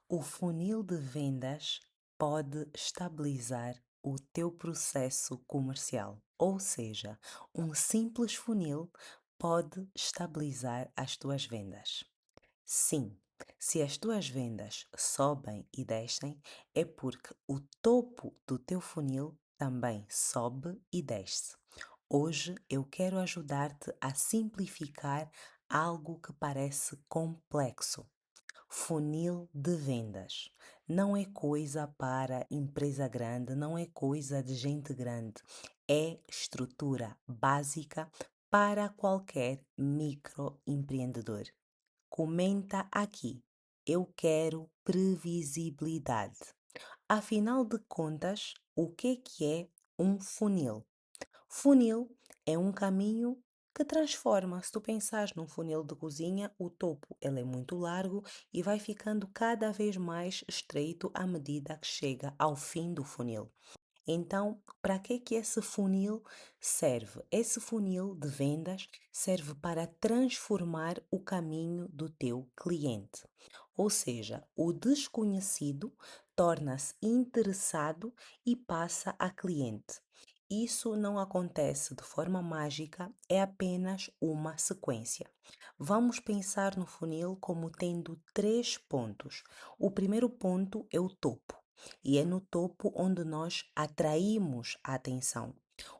O funil de vendas pode estabilizar o teu processo comercial, ou seja, um simples funil pode estabilizar as tuas vendas. Sim, se as tuas vendas sobem e descem, é porque o topo do teu funil também sobe e desce. Hoje eu quero ajudar-te a simplificar algo que parece complexo. Funil de vendas. Não é coisa para empresa grande, não é coisa de gente grande. É estrutura básica para qualquer microempreendedor. Comenta aqui. Eu quero previsibilidade. Afinal de contas, o que é um funil? Funil é um caminho que transforma. Se tu pensares num funil de cozinha, o topo ele é muito largo e vai ficando cada vez mais estreito à medida que chega ao fim do funil. Então, para que esse funil serve? Esse funil de vendas serve para transformar o caminho do teu cliente. Ou seja, o desconhecido torna-se interessado e passa a cliente. Isso não acontece de forma mágica, é apenas uma sequência. Vamos pensar no funil como tendo três pontos. O primeiro ponto é o topo. E é no topo onde nós atraímos a atenção.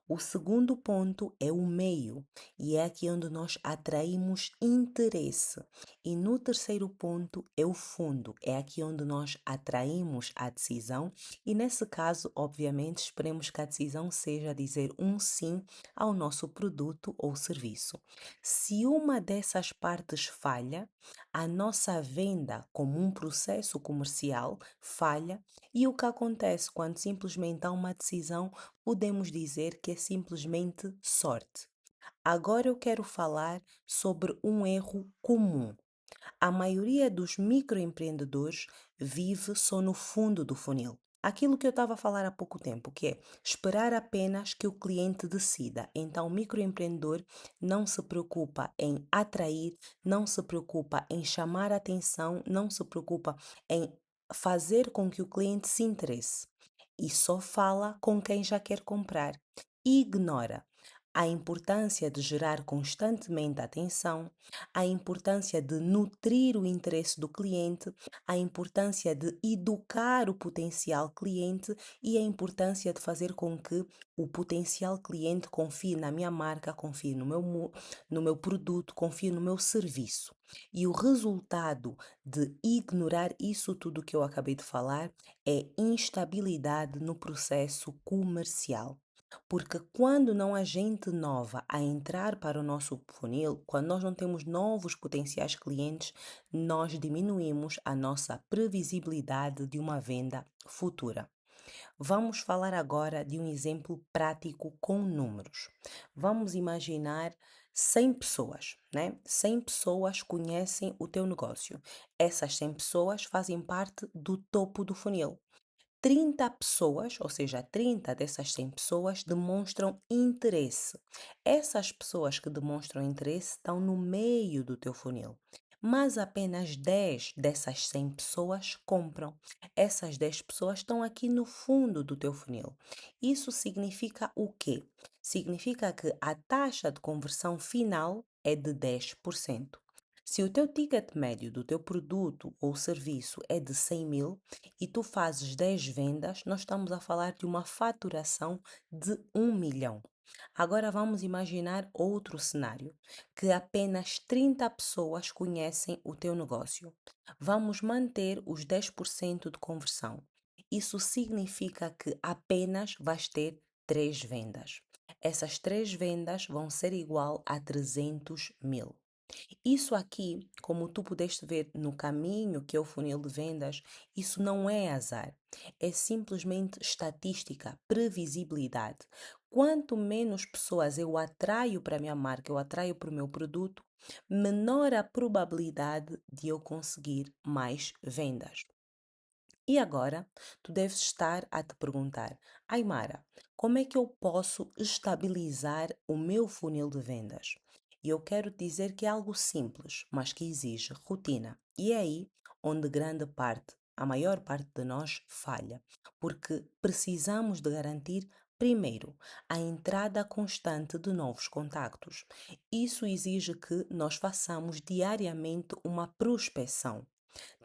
O segundo ponto é o meio, e é aqui onde nós atraímos interesse. E no terceiro ponto é o fundo, é aqui onde nós atraímos a decisão. E nesse caso, obviamente, esperemos que a decisão seja dizer um sim ao nosso produto ou serviço. Se uma dessas partes falha, a nossa venda, como um processo comercial, falha e o que acontece quando simplesmente há uma decisão, podemos dizer que é simplesmente sorte. Agora eu quero falar sobre um erro comum. A maioria dos microempreendedores vive só no fundo do funil. Aquilo que eu estava a falar há pouco tempo, que é esperar apenas que o cliente decida. Então, o microempreendedor não se preocupa em atrair, não se preocupa em chamar a atenção, não se preocupa em fazer com que o cliente se interesse e só fala com quem já quer comprar. Ignora a importância de gerar constantemente atenção, a importância de nutrir o interesse do cliente, a importância de educar o potencial cliente e a importância de fazer com que o potencial cliente confie na minha marca, confie no meu produto, confie no meu serviço. E o resultado de ignorar isso tudo que eu acabei de falar é instabilidade no processo comercial. Porque quando não há gente nova a entrar para o nosso funil, quando nós não temos novos potenciais clientes, nós diminuímos a nossa previsibilidade de uma venda futura. Vamos falar agora de um exemplo prático com números. Vamos imaginar 100 pessoas, né? 100 pessoas conhecem o teu negócio. Essas 100 pessoas fazem parte do topo do funil. 30 pessoas, ou seja, 30 dessas 100 pessoas demonstram interesse. Essas pessoas que demonstram interesse estão no meio do teu funil. Mas apenas 10 dessas 100 pessoas compram. Essas 10 pessoas estão aqui no fundo do teu funil. Isso significa o quê? Significa que a taxa de conversão final é de 10%. Se o teu ticket médio do teu produto ou serviço é de 100 mil, e tu fazes 10 vendas, nós estamos a falar de uma faturação de 1 milhão. Agora vamos imaginar outro cenário, que apenas 30 pessoas conhecem o teu negócio. Vamos manter os 10% de conversão. Isso significa que apenas vais ter 3 vendas. Essas 3 vendas vão ser igual a 300 mil. Isso aqui, como tu pudeste ver no caminho que é o funil de vendas, isso não é azar, é simplesmente estatística, previsibilidade. Quanto menos pessoas eu atraio para a minha marca, eu atraio para o meu produto, menor a probabilidade de eu conseguir mais vendas. E agora, tu deves estar a te perguntar, Aimara, como é que eu posso estabilizar o meu funil de vendas? E eu quero dizer que é algo simples, mas que exige rotina. E é aí onde grande parte a maior parte de nós falha, porque precisamos de garantir, primeiro, a entrada constante de novos contactos. Isso exige que nós façamos diariamente uma prospecção.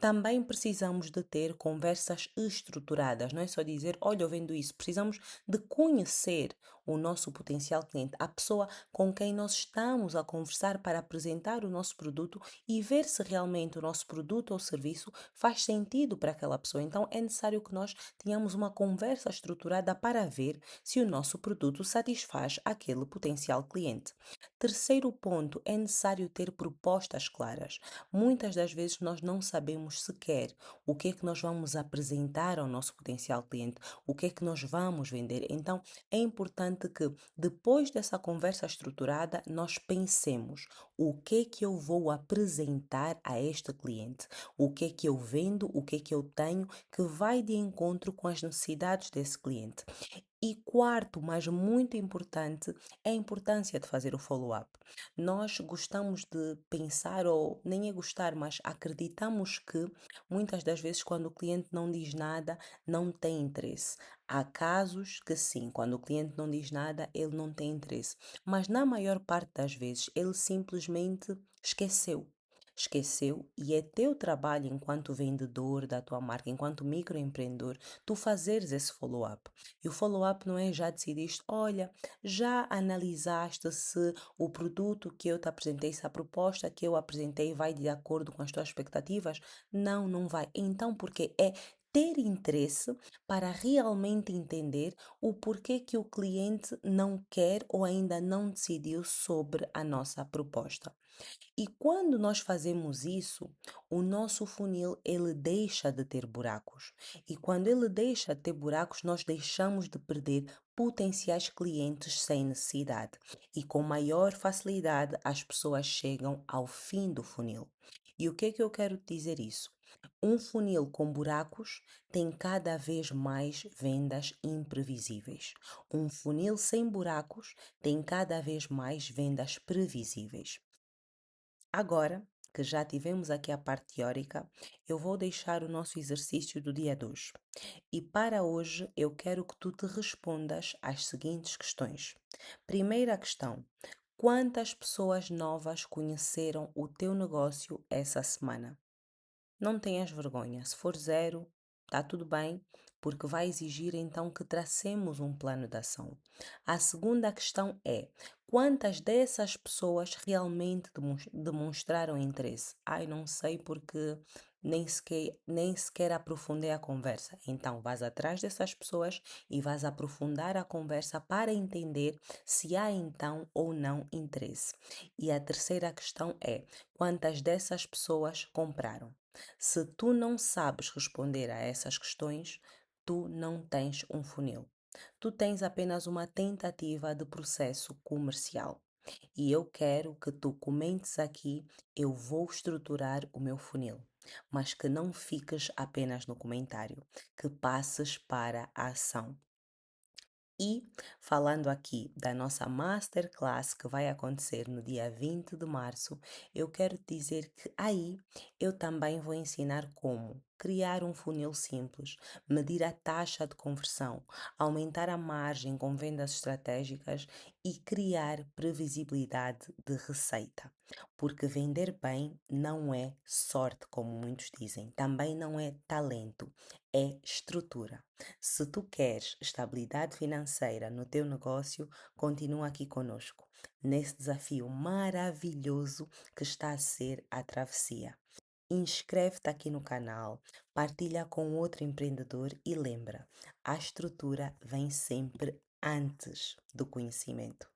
Também precisamos de ter conversas estruturadas, não é só dizer, olha, eu vendo isso. Precisamos de conhecer o nosso potencial cliente, a pessoa com quem nós estamos a conversar para apresentar o nosso produto e ver se realmente o nosso produto ou serviço faz sentido para aquela pessoa. Então, é necessário que nós tenhamos uma conversa estruturada para ver se o nosso produto satisfaz aquele potencial cliente. Terceiro ponto, é necessário ter propostas claras. Muitas das vezes nós não sabemos sequer o que é que nós vamos apresentar ao nosso potencial cliente, o que é que nós vamos vender. Então, é importante que depois dessa conversa estruturada, nós pensemos o que é que eu vou apresentar a este cliente, o que é que eu vendo, o que é que eu tenho que vai de encontro com as necessidades desse cliente. E quarto, mas muito importante, é a importância de fazer o follow-up. Nós gostamos de pensar, ou nem é gostar, mas acreditamos que muitas das vezes, quando o cliente não diz nada, não tem interesse. Há casos que sim, quando o cliente não diz nada, ele não tem interesse. Mas na maior parte das vezes, ele simplesmente esqueceu. Esqueceu, e é teu trabalho enquanto vendedor da tua marca, enquanto microempreendedor, tu fazeres esse follow-up. E o follow-up não é já decidiste, olha, já analisaste se o produto que eu te apresentei, se a proposta que eu apresentei vai de acordo com as tuas expectativas? Não, não vai. Então, porque é ter interesse para realmente entender o porquê que o cliente não quer ou ainda não decidiu sobre a nossa proposta. E quando nós fazemos isso, o nosso funil ele deixa de ter buracos. E quando ele deixa de ter buracos, nós deixamos de perder potenciais clientes sem necessidade. E com maior facilidade as pessoas chegam ao fim do funil. E o que é que eu quero dizer isso? Um funil com buracos tem cada vez mais vendas imprevisíveis. Um funil sem buracos tem cada vez mais vendas previsíveis. Agora que já tivemos aqui a parte teórica, eu vou deixar o nosso exercício do dia 2. E para hoje eu quero que tu te respondas às seguintes questões. Primeira questão: quantas pessoas novas conheceram o teu negócio essa semana? Não tenhas vergonha. Se for zero, está tudo bem, porque vai exigir então que tracemos um plano de ação. A segunda questão é: quantas dessas pessoas realmente demonstraram interesse? Ai, não sei porque nem sequer aprofundei a conversa. Então, vais atrás dessas pessoas e vais aprofundar a conversa para entender se há então ou não interesse. E a terceira questão é: quantas dessas pessoas compraram? Se tu não sabes responder a essas questões, tu não tens um funil. Tu tens apenas uma tentativa de processo comercial. E eu quero que tu comentes aqui, eu vou estruturar o meu funil, mas que não fiques apenas no comentário, que passes para a ação. E falando aqui da nossa masterclass que vai acontecer no dia 20 de março, eu quero dizer que aí eu também vou ensinar como criar um funil simples, medir a taxa de conversão, aumentar a margem com vendas estratégicas e criar previsibilidade de receita. Porque vender bem não é sorte, como muitos dizem, também não é talento, é estrutura. Se tu queres estabilidade financeira no teu negócio, continua aqui conosco, nesse desafio maravilhoso que está a ser a travessia. Inscreve-te aqui no canal, partilha com outro empreendedor e lembra, a estrutura vem sempre antes do conhecimento.